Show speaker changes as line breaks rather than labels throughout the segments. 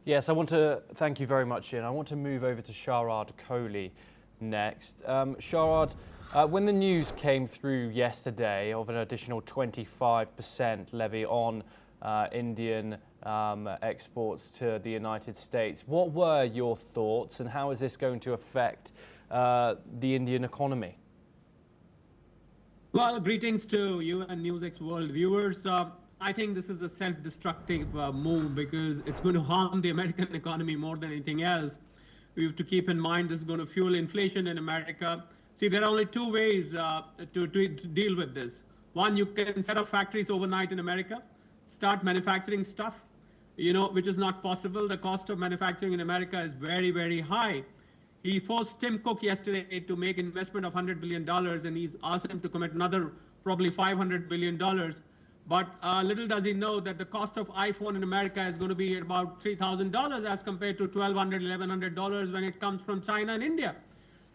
Yes, I want to thank you very much, Ian. I want to move over to Sharad Kohli next. Sharad, when the news came through yesterday of an additional 25% levy on Indian exports to the United States, what were your thoughts and how is this going to affect the Indian economy?
Well, greetings to you and NewsX World viewers. I think this is a self-destructive move because it's going to harm the American economy more than anything else. We have to keep in mind this is going to fuel inflation in America. See, there are only two ways to deal with this. One, you can set up factories overnight in America, start manufacturing stuff, which is not possible. The cost of manufacturing in America is very, very high. He forced Tim Cook yesterday to make investment of $100 billion, and he's asked him to commit another probably $500 billion. But little does he know that the cost of iPhone in America is going to be about $3,000 as compared to $1,200, $1,100 when it comes from China and India.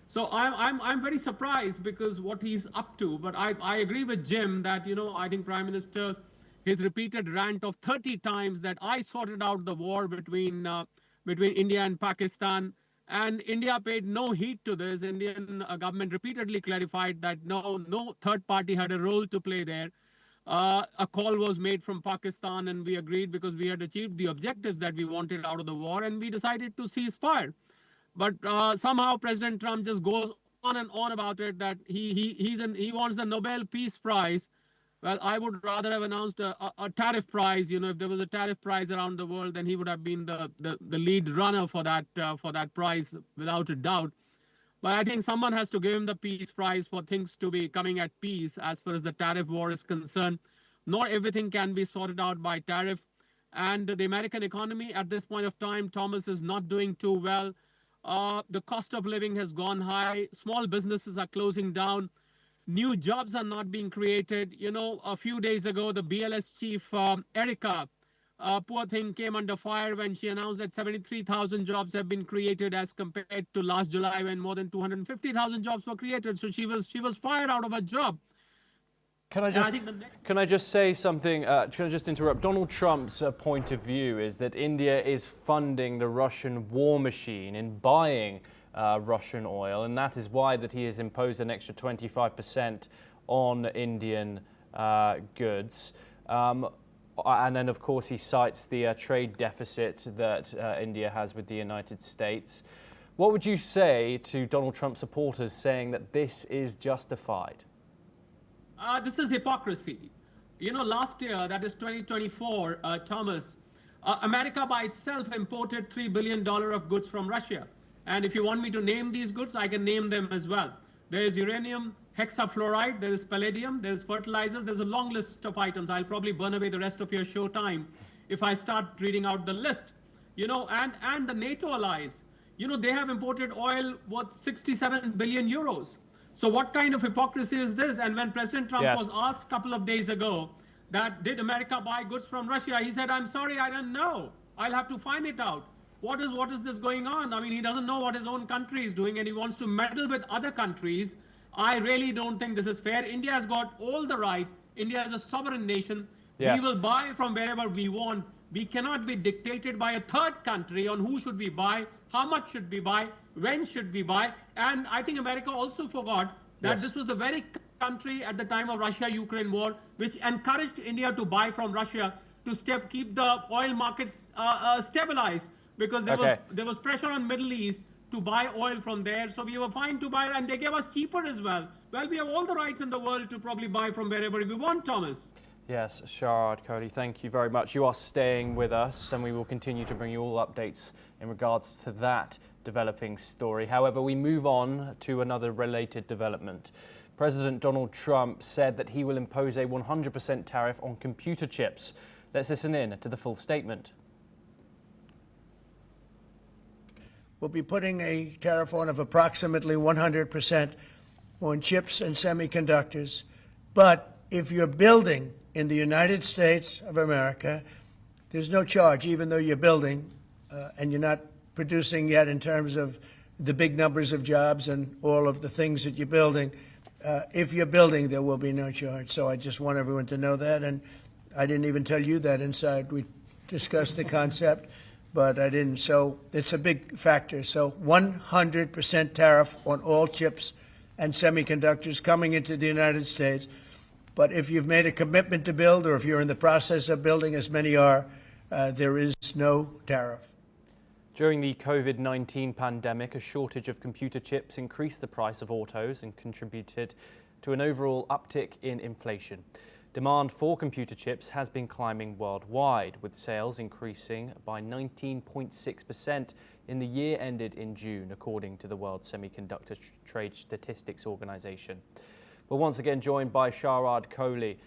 So I'm very surprised because what he's up to. But I agree with Jim that, I think Prime Minister, his repeated rant of 30 times that I sorted out the war between India and Pakistan. And India paid no heed to this. Indian government repeatedly clarified that no third party had a role to play there. A call was made from Pakistan and we agreed because we had achieved the objectives that we wanted out of the war and we decided to cease fire. But somehow President Trump just goes on and on about it that he wants the Nobel Peace Prize. Well, I would rather have announced a tariff prize. If there was a tariff prize around the world, then he would have been the lead runner for that prize without a doubt. But I think someone has to give him the peace prize for things to be coming at peace as far as the tariff war is concerned. Not everything can be sorted out by tariff. And the American economy at this point of time, Thomas, is not doing too well. The cost of living has gone high. Small businesses are closing down. New jobs are not being created. A few days ago, the BLS chief, Erica, poor thing came under fire when she announced that 73,000 jobs have been created as compared to last July when more than 250,000 jobs were created. So she was fired out of her job.
Can I just say something? Can I just interrupt? Donald Trump's point of view is that India is funding the Russian war machine in buying Russian oil, and that is why that he has imposed an extra 25% on Indian goods. And then, of course, he cites the trade deficit that India has with the United States. What would you say to Donald Trump supporters saying that this is justified?
This is hypocrisy. Last year, that is 2024, Thomas, America by itself imported $3 billion of goods from Russia. And if you want me to name these goods, I can name them as well. There is uranium, hexafluoride, there is palladium, there is fertilizer, there's a long list of items. I'll probably burn away the rest of your show time if I start reading out the list. And the NATO allies, they have imported oil worth 67 billion euros. So what kind of hypocrisy is this? And when President Trump was asked a couple of days ago that did America buy goods from Russia, he said, I'm sorry, I don't know. I'll have to find it out. What is this going on? I mean, he doesn't know what his own country is doing and he wants to meddle with other countries. I really don't think this is fair. India has got all the right. India is a sovereign nation. Yes. We will buy from wherever we want. We cannot be dictated by a third country on who should we buy, how much should we buy, when should we buy. And I think America also forgot that this was the very country at the time of Russia-Ukraine war which encouraged India to buy from Russia to keep the oil markets stabilized. Because there was pressure on Middle East to buy oil from there. So we were fine to buy, and they gave us cheaper as well. Well, we have all the rights in the world to probably buy from wherever we want, Thomas.
Yes, Sharad Kohli, thank you very much. You are staying with us, and we will continue to bring you all updates in regards to that developing story. However, we move on to another related development. President Donald Trump said that he will impose a 100% tariff on computer chips. Let's listen in to the full statement.
We'll be putting a tariff on of approximately 100% on chips and semiconductors. But if you're building in the United States of America, there's no charge, even though you're building and you're not producing yet in terms of the big numbers of jobs and all of the things that you're building. If you're building, there will be no charge. So I just want everyone to know that. And I didn't even tell you that inside. We discussed the concept. but I didn't. So it's a big factor. So 100% tariff on all chips and semiconductors coming into the United States. But if you've made a commitment to build, or if you're in the process of building, as many are, there is no tariff.
During the COVID-19 pandemic, a shortage of computer chips increased the price of autos and contributed to an overall uptick in inflation. Demand for computer chips has been climbing worldwide, with sales increasing by 19.6% in the year ended in June, according to the World Semiconductor Trade Statistics Organization. We're once again joined by Sharad Kohli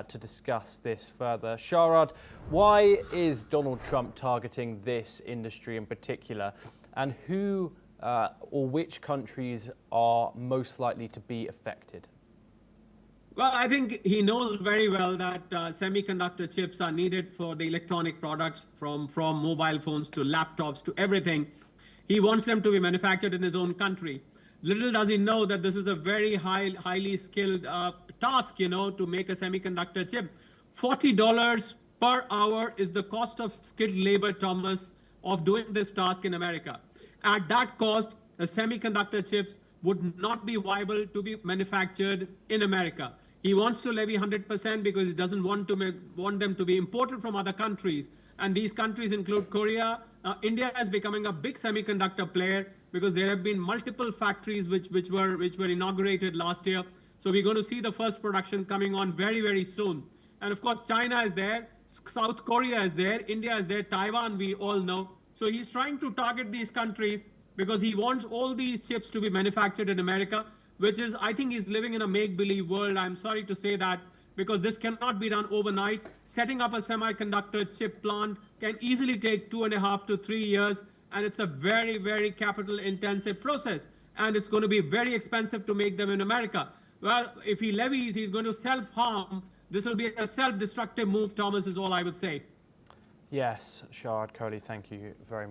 to discuss this further. Sharad, why is Donald Trump targeting this industry in particular, and who or which countries are most likely to be affected?
Well, I think he knows very well that semiconductor chips are needed for the electronic products, from mobile phones to laptops to everything. He wants them to be manufactured in his own country. Little does he know that this is a very highly skilled task, to make a semiconductor chip. $40 per hour is the cost of skilled labor, Thomas, of doing this task in America. At that cost, the semiconductor chips would not be viable to be manufactured in America. He wants to levy 100% because he doesn't want them to be imported from other countries. And these countries include Korea. India is becoming a big semiconductor player because there have been multiple factories which were inaugurated last year. So we're going to see the first production coming on very, very soon. And of course, China is there, South Korea is there, India is there, Taiwan, we all know. So he's trying to target these countries because he wants all these chips to be manufactured in America, which is, I think he's living in a make-believe world. I'm sorry to say that, because this cannot be done overnight. Setting up a semiconductor chip plant can easily take 2.5 to 3 years, and it's a very, very capital-intensive process. And it's going to be very expensive to make them in America. Well, if he levies, he's going to self-harm. This will be a self-destructive move, Thomas, is all I would say.
Yes, Sharad Kohli, thank you very much.